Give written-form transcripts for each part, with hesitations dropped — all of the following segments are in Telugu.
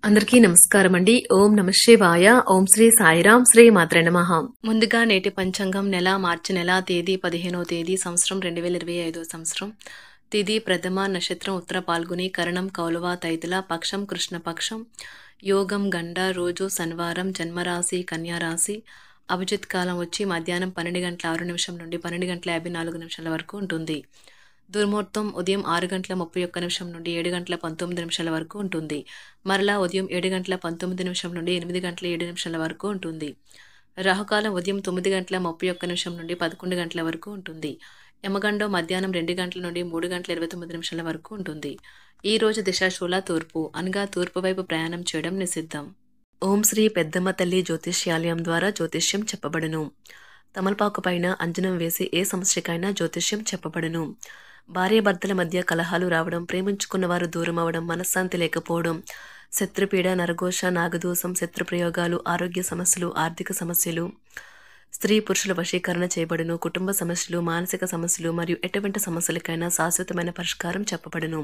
అందరికీ నమస్కారం అండి. ఓం నమ శివాయ. ఓం శ్రీ సాయిరాం. శ్రీ మాత్రే నమః. ముందుగా నేటి పంచాంగం మార్చి నెల తేదీ 15వ తేదీ సంవత్సరం 2025 సంవత్సరం. తిథి ప్రథమ, నక్షత్రం ఉత్తర పాల్గొని, కరణం కౌలవ తైతుల, పక్షం కృష్ణపక్షం, యోగం గండ, రోజు శనివారం, జన్మరాశి కన్యారాశి, అభిజిత్ కాలం వచ్చి మధ్యాహ్నం 12 గంటల 6 నిమిషం నుండి 12 గంటల 54 నిమిషాల వరకు ఉంటుంది. దుర్ముహూర్తం ఉదయం 6 గంటల 31 నిమిషం నుండి 7 గంటల 19 నిమిషాల వరకు ఉంటుంది. మరలా ఉదయం 7 గంటల 19 నిమిషం నుండి 8 గంటల 7 నిమిషాల వరకు ఉంటుంది. రాహుకాలం ఉదయం 9 గంటల 31 నిమిషం నుండి 11 గంటల వరకు ఉంటుంది. యమగండం మధ్యాహ్నం 2 గంటల నుండి 3 గంటల 29 నిమిషాల వరకు ఉంటుంది. ఈ రోజు దిశాశూల తూర్పు, అనగా తూర్పు వైపు ప్రయాణం చేయడం నిషిద్ధం. ఓం శ్రీ పెద్దమ్మ తల్లి జ్యోతిష్యాలయం ద్వారా జ్యోతిష్యం చెప్పబడును. తమలపాకు పైన అంజనం వేసి ఏ సమస్యకైనా జ్యోతిష్యం చెప్పబడును. భార్యాభర్తల మధ్య కలహాలు రావడం, ప్రేమించుకున్న వారు దూరం అవడం, మనశ్శాంతి లేకపోవడం, శత్రుపీడ, నరఘోష, నాగదోషం, శత్రుప్రయోగాలు, ఆరోగ్య సమస్యలు, ఆర్థిక సమస్యలు, స్త్రీ పురుషుల వశీకరణ చేయబడును. కుటుంబ సమస్యలు, మానసిక సమస్యలు మరియు ఎటువంటి సమస్యలకైనా శాశ్వతమైన పరిష్కారం చెప్పబడును.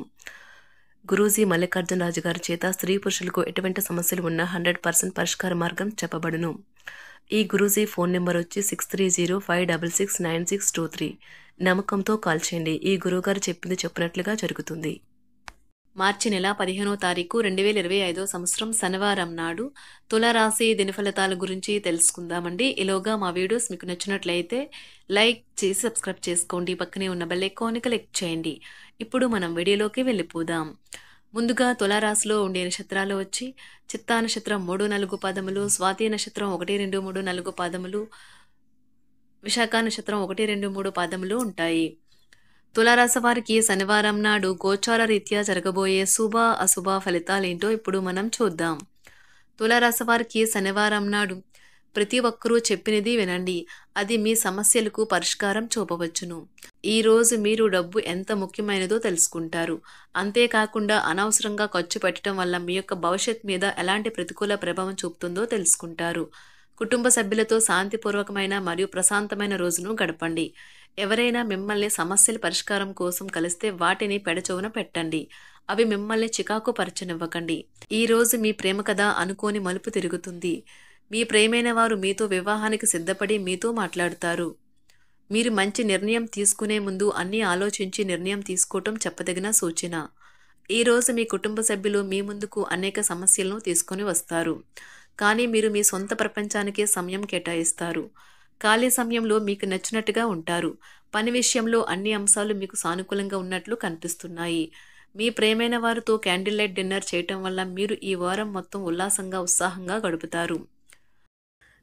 గురూజీ మల్లికార్జున రాజు గారి చేత స్త్రీ పురుషులకు ఎటువంటి సమస్యలు ఉన్నా 100% పరిష్కార మార్గం చెప్పబడును. ఈ గురూజీ ఫోన్ నెంబర్ వచ్చి 6305669623. నమ్మకంతో కాల్ చేయండి. ఈ గురువుగారు చెప్పింది చెప్పినట్లుగా జరుగుతుంది. మార్చి నెల 15వ తారీఖు 2025 సంవత్సరం శనివారం నాడు తులారాశి దినఫలితాల గురించి తెలుసుకుందామండి. ఈలోగా మా వీడియోస్ మీకు నచ్చినట్లయితే లైక్ చేసి సబ్స్క్రైబ్ చేసుకోండి. పక్కనే ఉన్న బెల్ ఐకాన్ క్లిక్ చేయండి. ఇప్పుడు మనం వీడియోలోకి వెళ్ళిపోదాం. ముందుగా తులారాశిలో ఉండే నక్షత్రాలు వచ్చి చిత్తా నక్షత్రం 3, 4 పాదములు, స్వాతి నక్షత్రం 1, 2, 3, 4 పాదములు, విశాఖ నక్షత్రం 1, 2, 3 పాదములు ఉంటాయి. తులారాశి వారికి శనివారం నాడు గోచార రీత్యా జరగబోయే శుభ అశుభ ఫలితాలేంటో ఇప్పుడు మనం చూద్దాం. తులారాశి వారికి శనివారం నాడు ప్రతి ఒక్కరూ చెప్పినది వినండి. అది మీ సమస్యలకు పరిష్కారం చూపవచ్చును. ఈ రోజు మీరు డబ్బు ఎంత ముఖ్యమైనదో తెలుసుకుంటారు. అంతేకాకుండా అనవసరంగా ఖర్చు పెట్టడం వల్ల మీ యొక్క భవిష్యత్ మీద ఎలాంటి ప్రతికూల ప్రభావం చూపుతుందో తెలుసుకుంటారు. కుటుంబ సభ్యులతో శాంతిపూర్వకమైన మరియు ప్రశాంతమైన రోజును గడపండి. ఎవరైనా మిమ్మల్ని సమస్యల పరిష్కారం కోసం కలిస్తే వాటిని పెడచెవున పెట్టండి. అవి మిమ్మల్ని చికాకు పరచనివ్వకండి. ఈ రోజు మీ ప్రేమ కథ అనుకోని మలుపు తిరుగుతుంది. మీ ప్రేమైన వారు మీతో వివాహానికి సిద్ధపడి మీతో మాట్లాడుతారు. మీరు మంచి నిర్ణయం తీసుకునే ముందు అన్నీ ఆలోచించి నిర్ణయం తీసుకోవటం చెప్పదగిన సూచన. ఈ రోజు మీ కుటుంబ సభ్యులు మీ ముందుకు అనేక సమస్యలను తీసుకొని వస్తారు. కానీ మీరు మీ సొంత ప్రపంచానికే సమయం కేటాయిస్తారు. ఖాళీ సమయంలో మీకు నచ్చినట్టుగా ఉంటారు. పని విషయంలో అన్ని అంశాలు మీకు సానుకూలంగా ఉన్నట్లు కనిపిస్తున్నాయి. మీ ప్రేమైన వారితో క్యాండిల్ లైట్ డిన్నర్ చేయటం వల్ల మీరు ఈ వారం మొత్తం ఉల్లాసంగా ఉత్సాహంగా గడుపుతారు.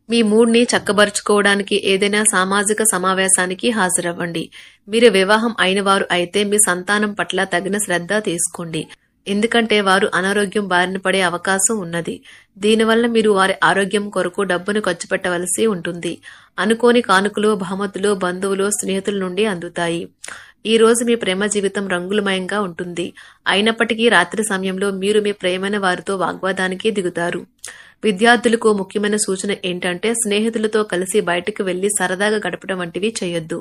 మీ మూడ్ని చక్కబరుచుకోవడానికి ఏదైనా సామాజిక సమావేశానికి హాజరవ్వండి. మీరు వివాహం అయిన వారు అయితే మీ సంతానం పట్ల తగిన శ్రద్ధ తీసుకోండి. ఎందుకంటే వారు అనారోగ్యం బారిన పడే అవకాశం ఉన్నది. దీనివల్ల మీరు వారి ఆరోగ్యం కొరకు డబ్బును ఖర్చు పెట్టవలసి ఉంటుంది. అనుకోని కానుకలు, బహుమతులు బంధువులు, స్నేహితుల నుండి అందుతాయి. ఈ రోజు మీ ప్రేమ జీవితం రంగులమయంగా ఉంటుంది. అయినప్పటికీ రాత్రి సమయంలో మీరు మీ ప్రేమైన వారితో వాగ్వాదానికి దిగుతారు. విద్యార్థులకు ముఖ్యమైన సూచన ఏంటంటే స్నేహితులతో కలిసి బయటకు వెళ్లి సరదాగా గడపడం వంటివి చేయొద్దు.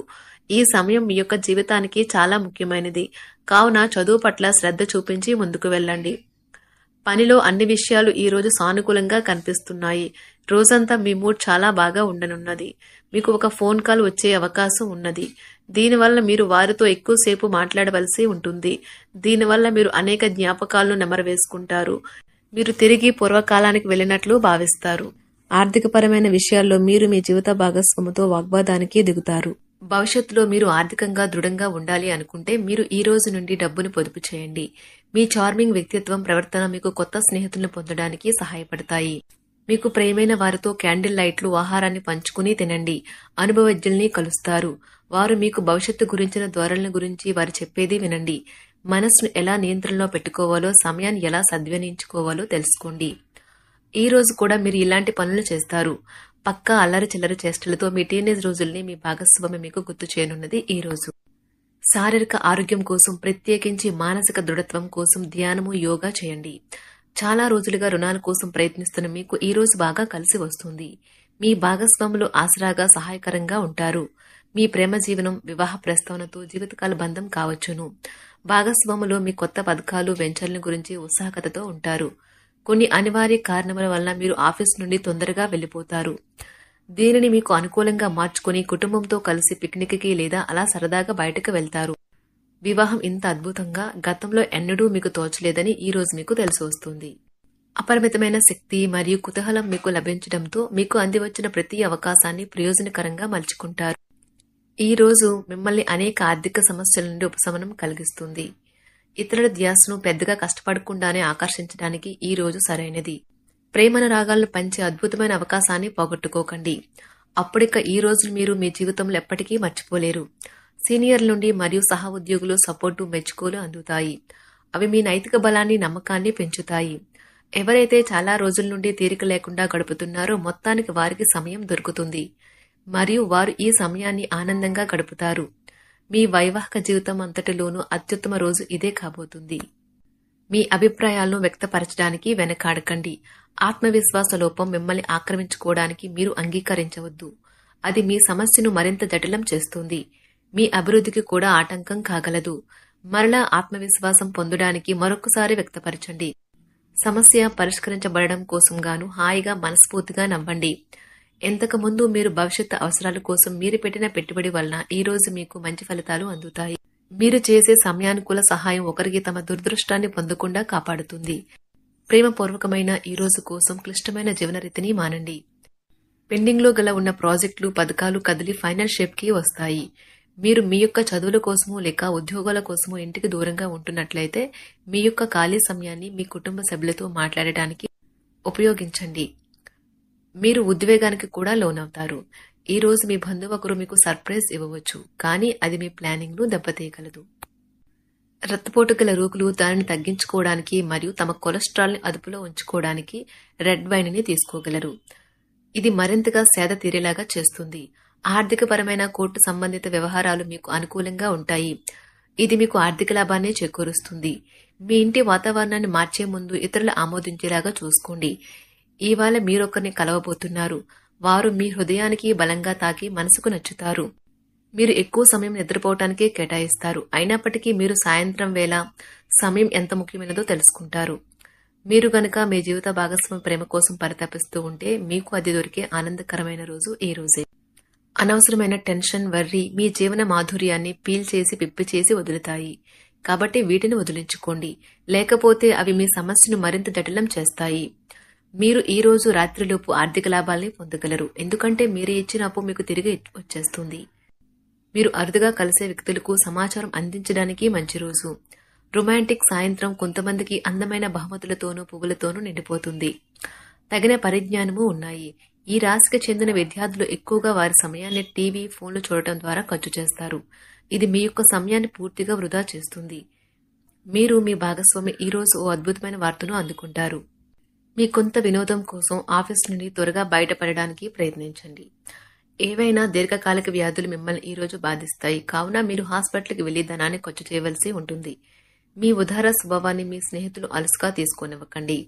ఈ సమయం మీ యొక్క జీవితానికి చాలా ముఖ్యమైనది. కావున చదువు పట్ల శ్రద్ధ చూపించి ముందుకు వెళ్ళండి. పనిలో అన్ని విషయాలు ఈ రోజు సానుకూలంగా కనిపిస్తున్నాయి. రోజంతా మీ మూడ్ చాలా బాగా ఉండనున్నది. మీకు ఒక ఫోన్ కాల్ వచ్చే అవకాశం ఉన్నది. దీనివల్ల మీరు వారితో ఎక్కువసేపు మాట్లాడవలసి ఉంటుంది. దీనివల్ల మీరు అనేక జ్ఞాపకాలను నెమరవేసుకుంటారు. మీరు తిరిగి పూర్వకాలానికి వెళ్ళినట్లు భావిస్తారు. ఆర్థికపరమైన విషయాల్లో మీరు మీ జీవిత భాగస్వామితో వాగ్వాదానికి దిగుతారు. భవిష్యత్తులో మీరు ఆర్థికంగా దృఢంగా ఉండాలి అనుకుంటే మీరు ఈ రోజు నుండి డబ్బును పొదుపు చేయండి. మీ చార్మింగ్ వ్యక్తిత్వం, ప్రవర్తన మీకు కొత్త స్నేహితులను పొందడానికి సహాయపడతాయి. మీకు ప్రియమైన వారితో క్యాండిల్ లైట్లు, ఆహారాన్ని పంచుకుని తినండి. అనుభవజ్ఞుల్ని కలుస్తారు. వారు మీకు భవిష్యత్తు గురించిన ధోరణుల గురించి వారు చెప్పేది వినండి. మనసును ఎలా నియంత్రణలో పెట్టుకోవాలో, సమయాన్ని ఎలా సద్వినియోగించుకోవాలో తెలుసుకోండి. ఈ రోజు కూడా మీరు ఇలాంటి పనులు చేస్తారు. పక్కా అల్లరి చిల్లరి చేష్టలతో మీ టీనేజ్ రోజుల్ని మీ భాగస్వామి మీకు గుర్తు చేయనున్నది ఈ రోజు. శారీరక ఆరోగ్యం కోసం, ప్రత్యేకించి మానసిక దృఢత్వం కోసం ధ్యానము, యోగా చేయండి. చాలా రోజులుగా రుణాల కోసం ప్రయత్నిస్తున్న మీకు ఈ రోజు బాగా కలిసి వస్తుంది. మీ భాగస్వాములు ఆసరాగా సహాయకరంగా ఉంటారు. మీ ప్రేమ జీవనం వివాహ ప్రస్తావనతో జీవితకాల బంధం కావచ్చును. భాగస్వాములు మీ కొత్త పథకాలు, వెంచర్ల గురించి ఉత్సాహకతతో ఉంటారు. కొన్ని అనివార్య కారణముల వలన మీరు ఆఫీస్ నుండి తొందరగా వెళ్లిపోతారు. దీనిని మీకు అనుకూలంగా మార్చుకుని కుటుంబంతో కలిసి పిక్నిక్కి లేదా అలా సరదాగా బయటకు వెళ్తారు. వివాహం ఇంత అద్భుతంగా గతంలో ఎన్నడూ మీకు తోచలేదని ఈ రోజు మీకు తెలిసి వస్తుంది. అపరిమితమైన శక్తి మరియు కుతూహలం మీకు లభించడంతో మీకు అందివచ్చిన ప్రతి అవకాశాన్ని ప్రయోజనకరంగా మలుచుకుంటారు. ఈ రోజు మిమ్మల్ని అనేక ఆర్థిక సమస్యల నుండి ఉపశమనం కలిగిస్తుంది. ఇతరుల ధ్యాసను పెద్దగా కష్టపడకుండానే ఆకర్షించడానికి ఈ రోజు సరైనది. ప్రేమనురాగాలను పంచే అద్భుతమైన అవకాశాన్ని పోగొట్టుకోకండి. అప్పుడిక ఈ రోజును మీరు మీ జీవితంలో ఎప్పటికీ మర్చిపోలేరు. సీనియర్ల నుండి మరియు సహ ఉద్యోగులు సపోర్టు మెచ్చుకోలు అందుతాయి. అవి మీ నైతిక బలాన్ని నమ్మకాన్ని పెంచుతాయి. ఎవరైతే చాలా రోజుల నుండి తీరిక లేకుండా గడుపుతున్నారో మొత్తానికి వారికి సమయం దొరుకుతుంది మరియు వారు ఈ సమయాన్ని ఆనందంగా గడుపుతారు. మీ వైవాహిక జీవితం అంతటిలోనూ అత్యుత్తమ రోజు ఇదే కాబోతుంది. మీ అభిప్రాయాలను వ్యక్తపరచడానికి వెనకాడకండి. ఆత్మవిశ్వాస లోపం మిమ్మల్ని ఆక్రమించుకోవడానికి మీరు అంగీకరించవద్దు. అది మీ సమస్యను మరింత జటిలం చేస్తుంది. మీ అభివృద్ధికి కూడా ఆటంకం కాగలదు. మరలా ఆత్మవిశ్వాసం పొందడానికి మరొకసారి వ్యక్తపరచండి. సమస్య పరిష్కరించబడడం కోసం గాను హాయిగా మనస్ఫూర్తిగా నవ్వండి. ఇంతకుముందు మీరు భవిష్యత్తు అవసరాల కోసం మీరు పెట్టిన పెట్టుబడి వలన ఈ రోజు మీకు మంచి ఫలితాలు అందుతాయి. మీరు చేసే సమయానుకూల సహాయం ఒకరికి తమ దురదృష్టాన్ని పొందకుండా కాపాడుతుంది. ప్రేమపూర్వకమైన ఈ రోజు కోసం క్లిష్టమైన జీవనరీతిని మానండి. పెండింగ్లో గల ఉన్న ప్రాజెక్టులు పథకాలు కదిలి ఫైనల్ షేప్కి వస్తాయి. మీరు మీ యొక్క చదువుల కోసమో లేక ఉద్యోగాల కోసమో ఇంటికి దూరంగా ఉంటున్నట్లయితే మీ యొక్క ఖాళీ సమయాన్ని మీ కుటుంబ సభ్యులతో మాట్లాడటానికి ఉపయోగించండి. మీరు ఉద్వేగానికి కూడా లోనవుతారు. ఈ రోజు మీ బంధువు ఒకరు మీకు సర్ప్రైజ్ ఇవ్వవచ్చు, కానీ అది మీ ప్లానింగ్ ను దెబ్బతీయగలదు. రక్తపోటు గల రోగులు దానిని తగ్గించుకోవడానికి మరియు తమ కొలెస్ట్రాల్ ని అదుపులో ఉంచుకోవడానికి రెడ్ వైన్ ని తీసుకోగలరు. ఇది మరింతగా సేద తీరేలాగా చేస్తుంది. ఆర్థికపరమైన కోర్టు సంబంధిత వ్యవహారాలు మీకు అనుకూలంగా ఉంటాయి. ఇది మీకు ఆర్థిక లాభాన్ని చేకూరుస్తుంది. మీ ఇంటి వాతావరణాన్ని మార్చే ముందు ఇతరులు ఆమోదించేలాగా చూసుకోండి. ఇవాళ మీరొకరిని కలవబోతున్నారు. వారు మీ హృదయానికి బలంగా తాకి మనసుకు నచ్చుతారు. మీరు ఎక్కువ సమయం నిద్రపోవటానికే కేటాయిస్తారు. అయినప్పటికీ మీరు సాయంత్రం వేళ సమయం ఎంత ముఖ్యమైనదో తెలుసుకుంటారు. మీరు గనక మీ జీవిత భాగస్వామి ప్రేమ కోసం పరితపిస్తూ ఉంటే మీకు అది దొరికే ఆనందకరమైన రోజు ఈ రోజే. అనవసరమైన టెన్షన్, వర్రీ మీ జీవన మాధుర్యాన్ని పీల్ చేసి పిప్పి చేసి వదులుతాయి. కాబట్టి వీటిని వదిలించుకోండి. లేకపోతే అవి మీ సమస్యను మరింత జటిలం చేస్తాయి. మీరు ఈ రోజు రాత్రిలోపు ఆర్థిక లాభాల్ని పొందగలరు. ఎందుకంటే మీరు ఇచ్చిన అప్పు మీకు తిరిగి వచ్చేస్తుంది. మీరు అరుదుగా కలిసే వ్యక్తులకు సమాచారం అందించడానికి మంచి రోజు. రొమాంటిక్ సాయంత్రం కొంతమందికి అందమైన బహుమతులతోనూ పువ్వులతోనూ నిండిపోతుంది. తగిన పరిజ్ఞానము ఉన్నాయి. ఈ రాశికి చెందిన విద్యార్థులు ఎక్కువగా వారి సమయాన్ని టీవీ, ఫోన్లు చూడటం ద్వారా ఖర్చు చేస్తారు. ఇది మీ యొక్క సమయాన్ని పూర్తిగా వృధా చేస్తుంది. మీరు మీ భాగస్వామి ఈ రోజు ఓ అద్భుతమైన వార్తను అందుకుంటారు. మీ కొంత వినోదం కోసం ఆఫీస్ నుండి త్వరగా బయటపడడానికి ప్రయత్నించండి. ఏవైనా దీర్ఘకాలిక వ్యాధులు మిమ్మల్ని ఈ రోజు బాధిస్తాయి. కావున మీరు హాస్పిటల్కి వెళ్లి ధనాన్ని ఖర్చు చేయవలసి ఉంటుంది. మీ ఉదార స్వభావాన్ని మీ స్నేహితులు అలుసుగా తీసుకోనివ్వకండి.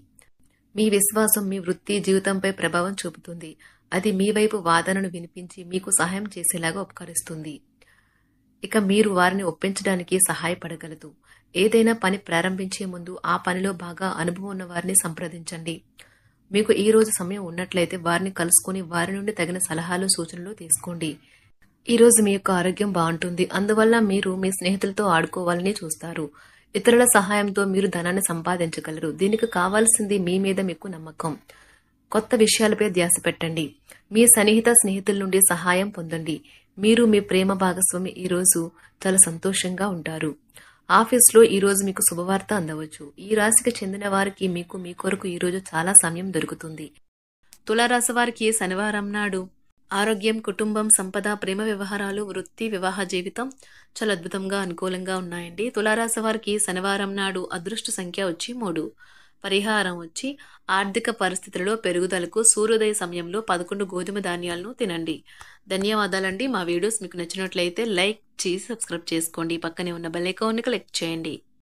మీ విశ్వాసం మీ వృత్తి జీవితంపై ప్రభావం చూపుతుంది. అది మీ వైపు వాదనను వినిపించి మీకు సహాయం చేసేలాగా ఉపకరిస్తుంది. ఇక మీరు వారిని ఒప్పించడానికి సహాయపడగలదు. ఏదైనా పని ప్రారంభించే ముందు ఆ పనిలో బాగా అనుభవం ఉన్న వారిని సంప్రదించండి. మీకు ఈ రోజు సమయం ఉన్నట్లయితే వారిని కలుసుకుని వారి నుండి తగిన సలహాలు, సూచనలు తీసుకోండి. ఈ రోజు మీ యొక్క ఆరోగ్యం బాగుంటుంది. అందువల్ల మీరు మీ స్నేహితులతో ఆడుకోవాలని చూస్తారు. ఇతరుల సహాయంతో మీరు ధనాన్ని సంపాదించగలరు. దీనికి కావాల్సింది మీ మీద మీకు నమ్మకం. కొత్త విషయాలపై ధ్యాస పెట్టండి. మీ సన్నిహిత స్నేహితుల నుండి సహాయం పొందండి. మీరు మీ ప్రేమ భాగస్వామి ఈ రోజు చాలా సంతోషంగా ఉంటారు. ఆఫీస్లో ఈ రోజు మీకు శుభవార్త అందవచ్చు. ఈ రాశికి చెందిన వారికి మీకు మీ కొరకు ఈ రోజు చాలా సమయం దొరుకుతుంది. తులారాశి వారికి శనివారం నాడు ఆరోగ్యం, కుటుంబం, సంపద, ప్రేమ వ్యవహారాలు, వృత్తి, వివాహ జీవితం చాలా అద్భుతంగా అనుకూలంగా ఉన్నాయండి. తులారాశి వారికి శనివారం నాడు అదృష్ట సంఖ్య వచ్చి 3. పరిహారం వచ్చి ఆర్థిక పరిస్థితులలో పెరుగుదలకు సూర్యోదయ సమయంలో 11 గోధుమ ధాన్యాలను తినండి. ధన్యవాదాలండి. మా వీడియోస్ మీకు నచ్చినట్లయితే లైక్ చేసి సబ్స్క్రైబ్ చేసుకోండి. పక్కనే ఉన్న బెల్ ఐకాన్ని క్లిక్ చేయండి.